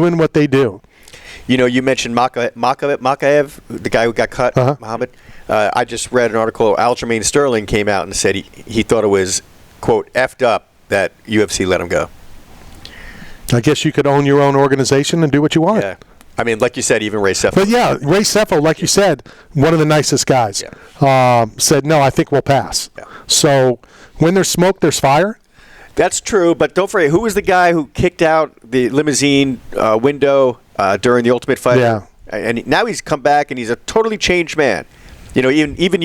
doing what they do. You know, you mentioned Mokaev, the guy who got cut, Muhammad. I just read an article. Aljamain Sterling came out and said he thought it was, quote, effed up that UFC let him go. I guess you could own your own organization and do what you want. Yeah. I mean, like you said, even Ray Sefo. But yeah, Ray Sefo, like you said, one of the nicest guys, said, no, I think we'll pass. Yeah. So when there's smoke, there's fire. That's true, but don't forget, who was the guy who kicked out the limousine window during the Ultimate Fighter? Yeah. And now he's come back, and he's a totally changed man. You know, even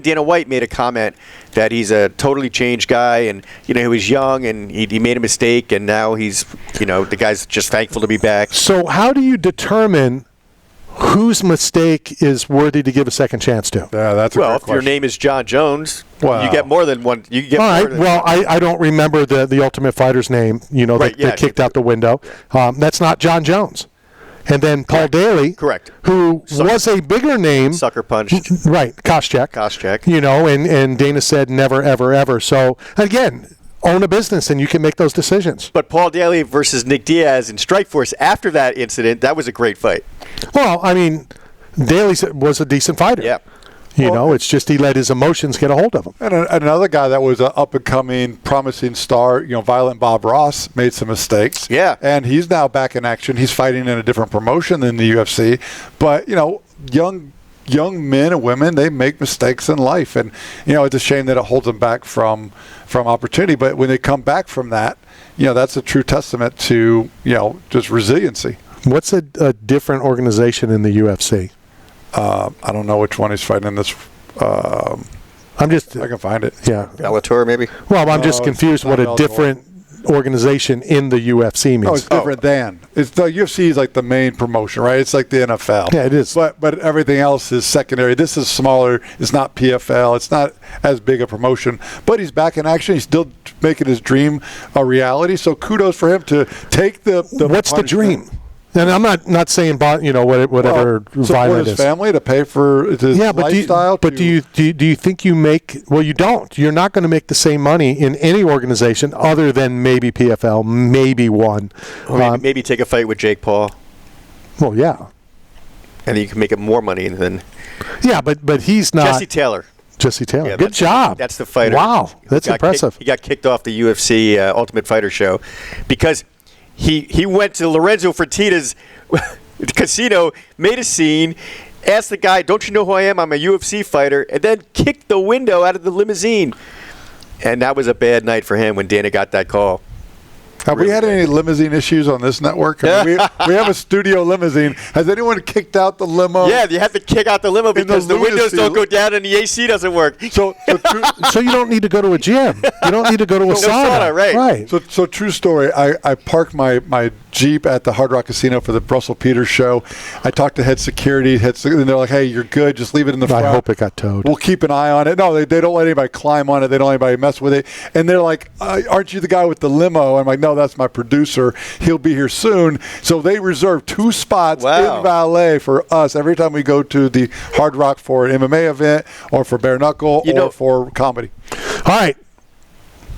Dana White made a comment that he's a totally changed guy, and you know he was young and he made a mistake, and now he's, you know, the guy's just thankful to be back. So how do you determine whose mistake is worthy to give a second chance to? Yeah, that's a well. great If question. your name is Jon Jones, Wow. you get more than one. You get All right. more than Well, I don't remember the Ultimate Fighter's name. You know, Right, they kicked out the window. That's not Jon Jones. And then Paul Daly, correct, who was a bigger name, sucker punched, right? Koscheck. You know, and Dana said never, ever, ever. So again, own a business and you can make those decisions. But Paul Daly versus Nick Diaz in Strikeforce after that incident, that was a great fight. Well, I mean, Daly was a decent fighter. Yeah. You know, it's just he let his emotions get a hold of him. And another guy that was an up-and-coming, promising star, you know, Violent Bob Ross, made some mistakes. Yeah. And he's now back in action. He's fighting in a different promotion than the UFC. But, you know, young men and women, they make mistakes in life. And, you know, it's a shame that it holds them back from opportunity. But when they come back from that, you know, that's a true testament to, you know, just resiliency. What's a different organization in the UFC? I don't know which one he's fighting in this. I can find it. Yeah. Bellator, maybe? Well, I'm just confused what a different organization in the UFC means. Oh, it's different than. It's the UFC is like the main promotion, right? It's like the NFL. Yeah, it is. But everything else is secondary. This is smaller. It's not PFL. It's not as big a promotion. But he's back in action. He's still making his dream a reality. So kudos for him to take the What's the dream? And I'm not saying, you know, whatever violent support his family, to pay for his lifestyle. Do you think you make? Well, you don't. You're not going to make the same money in any organization other than maybe PFL, maybe one. Or maybe take a fight with Jake Paul. Well, yeah. And you can make it more money than. Yeah, but he's not. Jesse Taylor. Yeah, good job. That's the fighter. Wow, that's impressive. He got kicked off the UFC Ultimate Fighter show because. He went to Lorenzo Fertitta's casino, made a scene, asked the guy, "Don't you know who I am? I'm a UFC fighter," and then kicked the window out of the limousine. And that was a bad night for him when Dana got that call. Have we had any limousine issues on this network? I mean, we have a studio limousine. Has anyone kicked out the limo? Yeah, you have to kick out the limo because the windows don't go down and the AC doesn't work. So you don't need to go to a gym. You don't need to go to a sauna. Right. So true story. I parked my Jeep at the Hard Rock Casino for the Russell Peters show. I talked to head security, and they're like, "Hey, you're good. Just leave it in the front. I hope it got towed. We'll keep an eye on it." No, they don't let anybody climb on it. They don't let anybody mess with it. And they're like, "Aren't you the guy with the limo?" I'm like, "No, that's my producer. He'll be here soon." So they reserve 2 spots in valet for us every time we go to the Hard Rock for an MMA event or for bare knuckle or for comedy. All right.